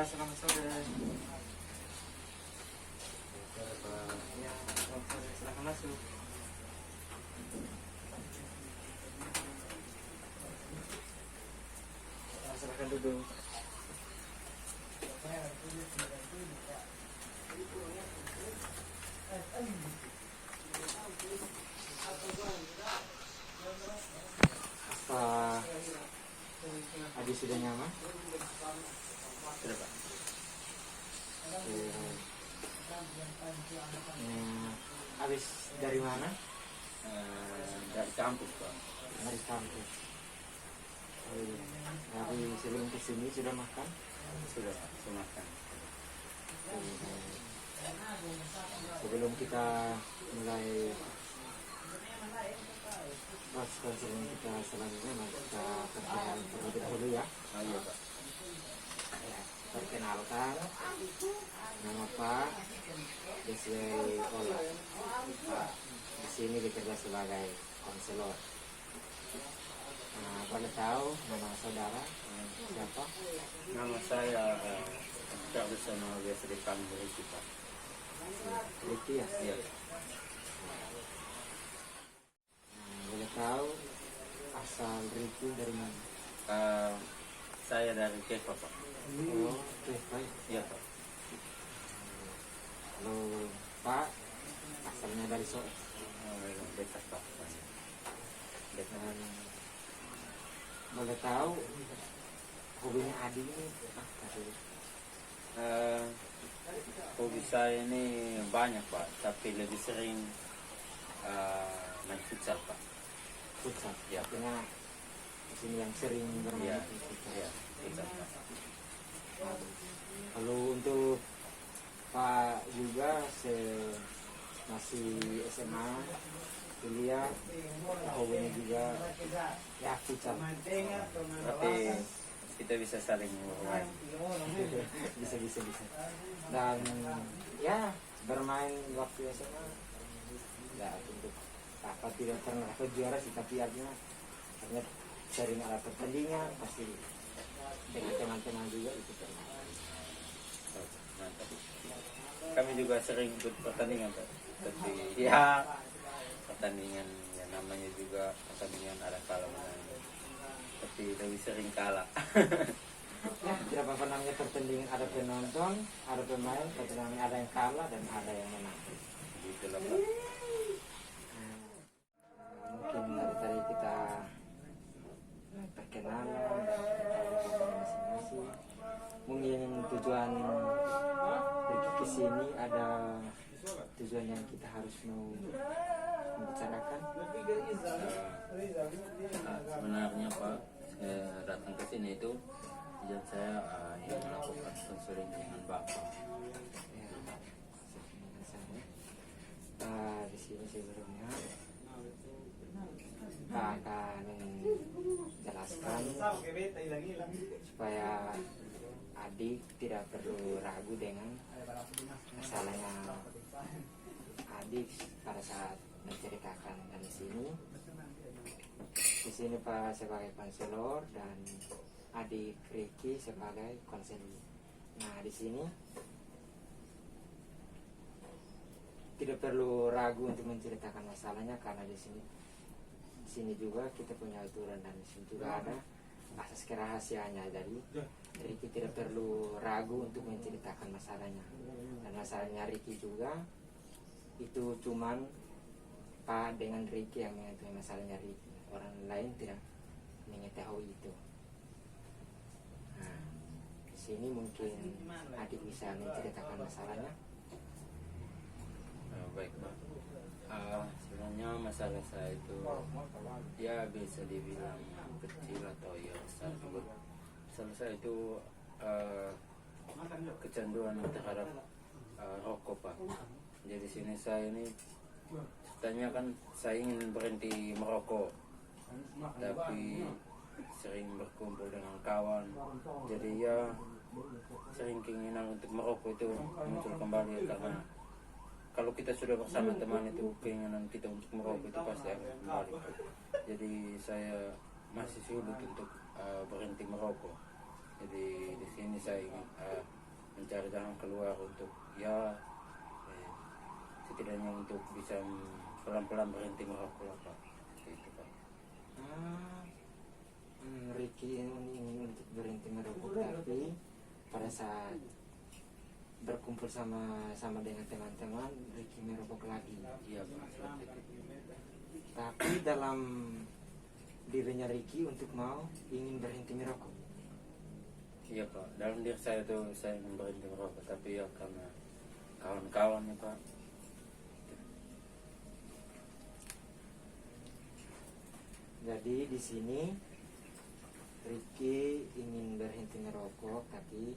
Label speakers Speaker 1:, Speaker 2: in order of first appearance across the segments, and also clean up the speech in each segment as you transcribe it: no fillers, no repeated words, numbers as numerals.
Speaker 1: selamat sore. Ya, selamat sore, silakan masuk. Silakan duduk. Apa Adi sudah nyaman?
Speaker 2: Sudah, Pak.
Speaker 1: Habis dari mana?
Speaker 2: Dari kampus, Pak.
Speaker 1: Dari kampus. Oh, iya. Tapi sebelum kesini sudah makan?
Speaker 2: Sudah, Pak. Sudah makan.
Speaker 1: Sebelum kita mulai sebelum kita selanjutnya mari kita perkenalan terlebih dahulu ya.
Speaker 2: Iya, Pak.
Speaker 1: Ya, perkenalkan, nama Pak Deswel Ola. Pak di sini bekerja sebagai konselor. Nah, boleh tahu nama saudara siapa?
Speaker 2: Nama saya tidak bisa nama biasa dipanggil Riki, Pak.
Speaker 1: Ricky ya?
Speaker 2: Iya.
Speaker 1: Nah, boleh tahu asal Ricky dari mana?
Speaker 2: Saya dari Keva, Pak.
Speaker 1: Oh, oke, baik.
Speaker 2: Iya, Pak.
Speaker 1: Kalau Pak asalnya dari Soes.
Speaker 2: Dekat, Pak.
Speaker 1: Dan boleh tahu hobinya Adi ini apa sih?
Speaker 2: Hobi saya ini banyak, Pak. Tapi lebih sering main futsal, Pak.
Speaker 1: Futsal.
Speaker 2: Ya.
Speaker 1: Artinya di sini yang sering bermain
Speaker 2: Iya.
Speaker 1: futsal.
Speaker 2: Iya, futsal, Pak.
Speaker 1: Kalau untuk Pak juga masih SMA kuliah, hobinya juga ya futsal.
Speaker 2: Tapi kita bisa saling bermain.
Speaker 1: bisa. Dan ya bermain waktu SMA ya untuk apa tidak pernah apa juara sih, tapi artinya sering ada pertandingan pasti dengan teman-teman juga itu pernah.
Speaker 2: Mantap. Kami juga sering ikut pertandingan, Pak. Tapi ya pertandingan yang namanya juga pertandingan ada kalah menang. Tapi lebih sering kalah.
Speaker 1: Ya, tidak apa-apa, namanya pertandingan, ada penonton, ada pemain, pertandingan ada yang kalah dan ada yang menang.
Speaker 2: Gitulah, Pak.
Speaker 1: Mungkin dari tadi kita perkenalan masing-masing. Mungkin tujuan pergi ke sini ada tujuan yang kita harus mau membicarakan.
Speaker 2: Sebenarnya, Pak, saya datang ke sini itu tujuan saya ingin melakukan konseling dengan Bapak.
Speaker 1: Di sini sebelumnya Pak akan menjelaskan supaya adik tidak perlu ragu dengan masalahnya adik pada saat menceritakan dari sini. Di sini Pak sebagai konselor dan adik Ricky sebagai konseling. Nah, di sini tidak perlu ragu untuk menceritakan masalahnya karena di sini juga kita punya aturan dan di sini juga ada asas kerahasiaannya. Jadi Ricky tidak perlu ragu untuk menceritakan masalahnya. Dan masalahnya Ricky juga itu cuman Pak dengan Ricky yang mengetahui masalahnya Ricky. Orang lain tidak mengetahui itu. Nah, di sini mungkin adik bisa menceritakan masalahnya.
Speaker 2: Baik, Pak. Sebenarnya masalah saya itu ya bisa dibilang kecil atau ya besar juga. Masalah saya itu kecanduan terhadap rokok, Pak. Jadi sini saya ini ceritanya kan saya ingin berhenti merokok, tapi sering berkumpul dengan kawan, jadi ya sering keinginan untuk merokok itu muncul kembali, karena kalau kita sudah bersama teman itu keinginan kita untuk merokok itu pasti akan kembali. Jadi saya masih sulit untuk berhenti merokok. Jadi di sini saya ingin mencari jalan keluar untuk ya setidaknya untuk bisa pelan-pelan berhenti merokok lah Pak. Gitu Pak.
Speaker 1: Ricky ingin untuk berhenti merokok, tapi pada saat berkumpul sama dengan teman-teman, Ricky merokok lagi.
Speaker 2: Iya Pak, seperti itu.
Speaker 1: Tapi dalam dirinya Ricky untuk mau ingin berhenti merokok.
Speaker 2: Iya Pak, dalam diri saya tuh saya ingin berhenti merokok, tapi ya karena kawan-kawannya Pak.
Speaker 1: Jadi di sini Ricky ingin berhenti merokok, tapi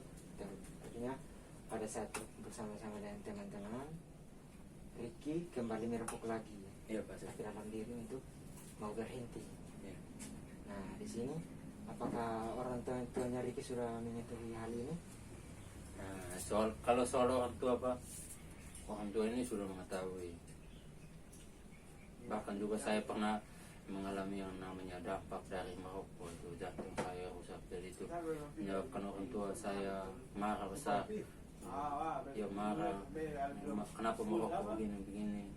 Speaker 1: artinya pada saat bersama-sama dengan teman-teman, Ricky kembali merokok lagi.
Speaker 2: Iya Pak.
Speaker 1: Tapi dalam diri untuk mau berhenti.
Speaker 2: Iya.
Speaker 1: Nah di sini apakah orang tuanya Ricky sudah mengetahui hal ini?
Speaker 2: Nah, kalau soal orang tua Pak, orang tua ini sudah mengetahui. Bahkan juga saya pernah mengalami yang namanya dampak dari merokok, itu jantung saya rusak, jadi itu menyebabkan orang tua saya marah besar. Ya marah, kenapa merokok begini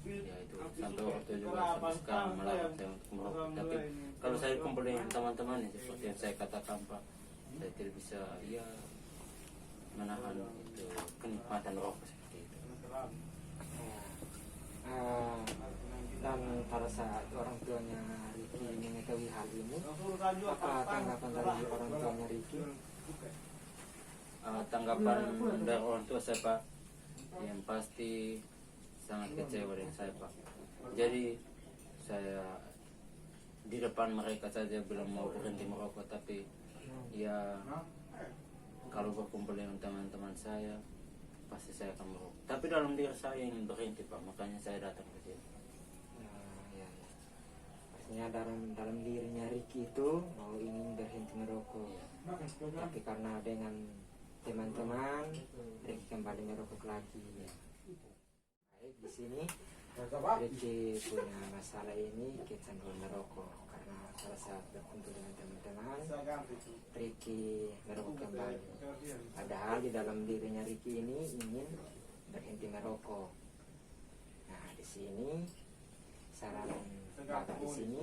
Speaker 2: ya itu sampai orang tua juga sampai sekarang melarang saya untuk merokok. Tapi kalau saya kumpul dengan teman-teman ya seperti yang saya katakan Pak, saya tidak bisa ya menahan itu kenikmatan rokok seperti itu.
Speaker 1: Dan pada saat orang tuanya Ricky mengetahui hal ini, apa tanggapan dari orang tuanya Ricky?
Speaker 2: Tanggapan dari orang tua saya Pak, yang pasti sangat kecewa dengan saya Pak. Jadi saya di depan mereka saja bilang mau berhenti merokok, tapi ya kalau berkumpul dengan teman-teman saya pasti saya akan merokok. Tapi dalam diri saya ingin berhenti Pak, makanya saya datang ke sini.
Speaker 1: Ya. Artinya dalam dirinya Ricky itu mau ingin berhenti merokok, tapi karena dengan teman-teman Ricky kembali merokok lagi. Baik, di sini Ricky punya masalah ini kecanduan merokok, karena pada saat berkumpul dengan teman-teman Ricky merokok kembali. Padahal di dalam dirinya Ricky ini ingin berhenti merokok. Nah di sini saran Bapak di sini,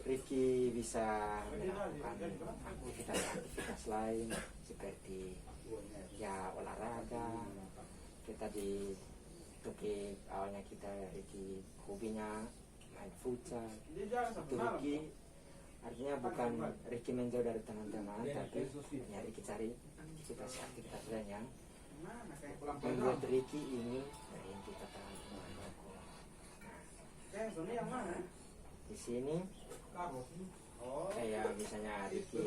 Speaker 1: Ricky bisa melakukan aktivitas lain seperti ya olahraga. Kita di topik awalnya kita Ricky hobinya main futsal. Itu Ricky artinya bukan Ricky menjauh dari teman-teman, tapi ya Ricky cari aktivitas lain yang membuat Ricky ingin berhenti total merokok. Nah, di sini kayak misalnya Ricky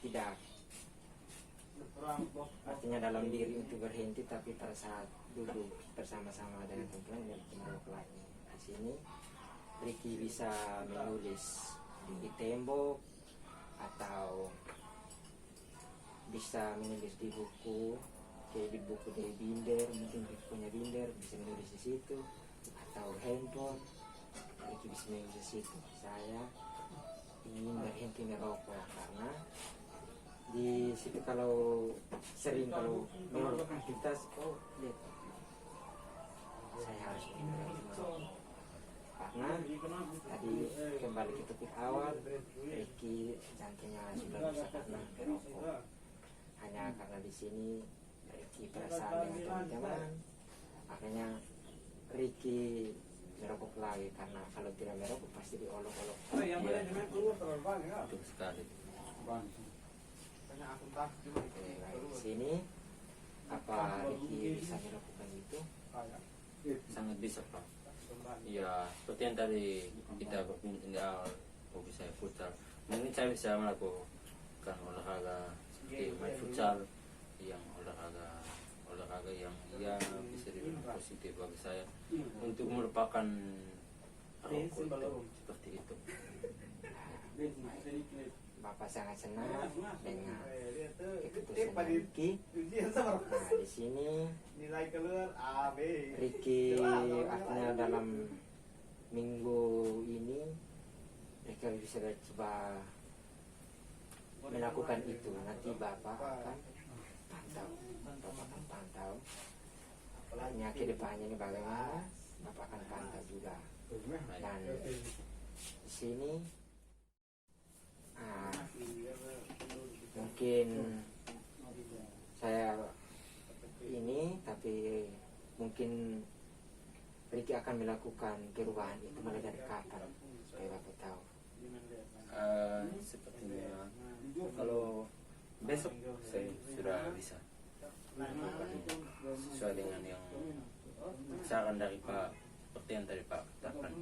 Speaker 1: tidak artinya dalam diri untuk berhenti, tapi pada saat duduk bersama-sama dengan teman-teman Ricky merokok lagi. Di sini Ricky bisa menulis di tembok atau bisa menulis di buku, kayak di buku dari binder, mungkin punya binder bisa menulis di situ, atau handphone Ricky bisa menulis di situ. Saya ingin berhenti merokok, karena di situ kalau melakukan aktivitas, lihat saya harus berhenti merokok. Karena tadi kembali ke topik awal, Ricky jantungnya sudah rusak karena merokok. Hanya karena di sini Ricky perasaan dengan teman-teman, makanya Ricky merokok lagi, karena kalau tidak merokok pasti diolok-olok.
Speaker 2: Betul sekali.
Speaker 1: Di sini apa Ricky bisa melakukan itu?
Speaker 2: Sangat bisa Pak. Ya seperti yang tadi kita berbincang di awal, hobi saya futsal. Mungkin saya bisa melakukan olahraga seperti main futsal, yang olahraga yang ya bisa dibilang positif bagi saya untuk melupakan rokok itu, seperti itu.
Speaker 1: Bapak sangat senang dengan keputusan Ricky. Nah di sini Ricky artinya dalam minggu ini Ricky bisa coba melakukan itu. Nanti Bapak akan Bapak akan pantau hanya ke depannya ini bagaimana, Bapak akan pantau juga. Dan di sini mungkin saya ini, tapi mungkin Ricky akan melakukan perubahan itu mulai dari kapan supaya Bapak tahu.
Speaker 2: Sepertinya kalau besok saya sudah bisa melakukan sesuai dengan yang saran dari Pak, seperti yang tadi Pak katakan.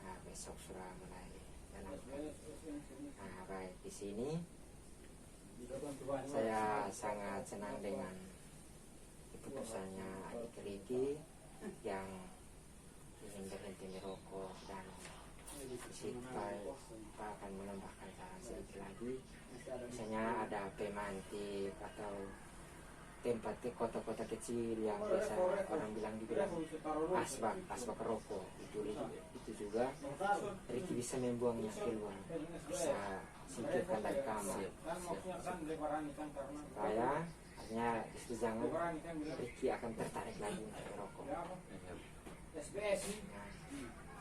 Speaker 1: Nah, besok sudah mulai jalankan. Nah, baik, di sini saya sangat senang dengan keputusannya adik Ricky yang ingin berhenti merokok, dan di situ Pak akan menambahkan saran sedikit lagi. Misalnya ada pemantik atau tempat di kota-kota kecil yang biasa orang dibilang asbak rokok, itu juga Ricky bisa membuangnya keluar, bisa singkirkan dari kamar supaya artinya itu jangan Ricky akan tertarik lagi untuk merokok. Nah,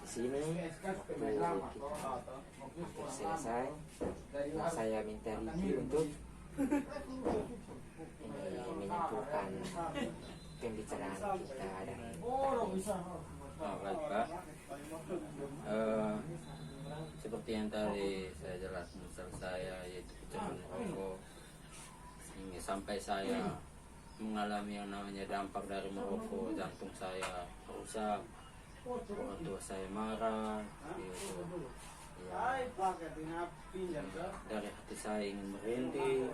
Speaker 1: di sini waktu kita hampir selesai, nah, saya minta Ricky untuk ini menyimpulkan pembicaraan kita dari tadi.
Speaker 2: Baik Pak, seperti yang tadi saya jelaskan saya, yaitu pecandu merokok, hingga sampai saya mengalami yang namanya dampak dari merokok, jantung saya rusak, orang tua saya marah, gitu. Ya, dari hati saya ingin berhenti,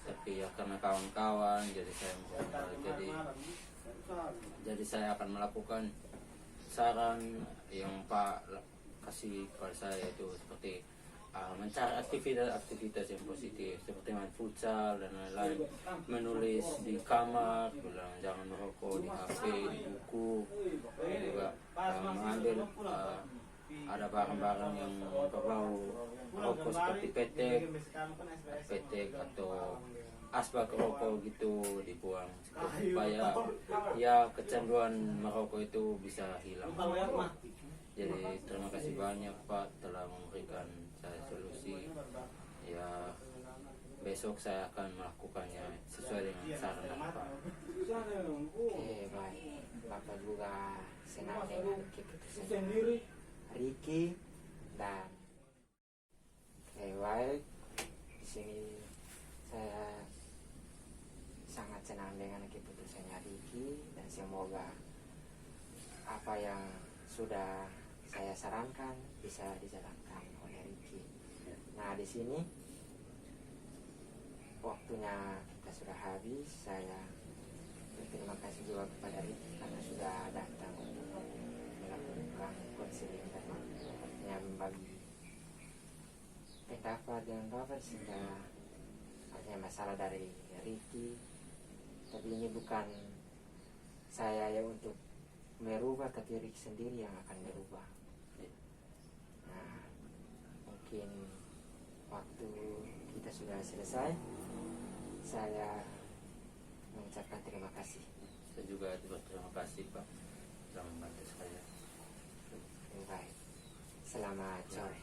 Speaker 2: tapi ya karena kawan-kawan, jadi saya jadi saya akan melakukan saran yang Pak kasih kepada saya, itu seperti mencari aktivitas yang positif seperti main futsal dan lain-lain, menulis di kamar, bilang jangan merokok, di HP, di buku, juga mengambil ada barang-barang yang berbau rokok seperti petek atau asbak rokok gitu dibuang, supaya ya kecanduan merokok itu bisa hilang. Jadi terima kasih banyak Pak telah memberikan saya solusi. Ya, besok saya akan melakukannya sesuai dengan saran dari Pak.
Speaker 1: Oke, baik. Bapak juga senang dengan keputusan Ricky, dan baik, di sini saya sangat senang dengan keputusannya Ricky, dan semoga apa yang sudah saya sarankan bisa dijalankan oleh Ricky. Nah, di sini waktunya kita sudah habis. Saya berterima kasih juga kepada Ricky karena sudah datang untuk melakukan konseling dan artinya membagi pendapat dengan Bapak, sehingga artinya masalah dari Ricky. Tapi ini bukan saya yang untuk merubah, tapi Ricky sendiri yang akan merubah. Nah, mungkin waktu kita sudah selesai. Saya mengucapkan terima kasih.
Speaker 2: Saya juga berterima kasih Pak telah membantu saya.
Speaker 1: Baik, selamat sore.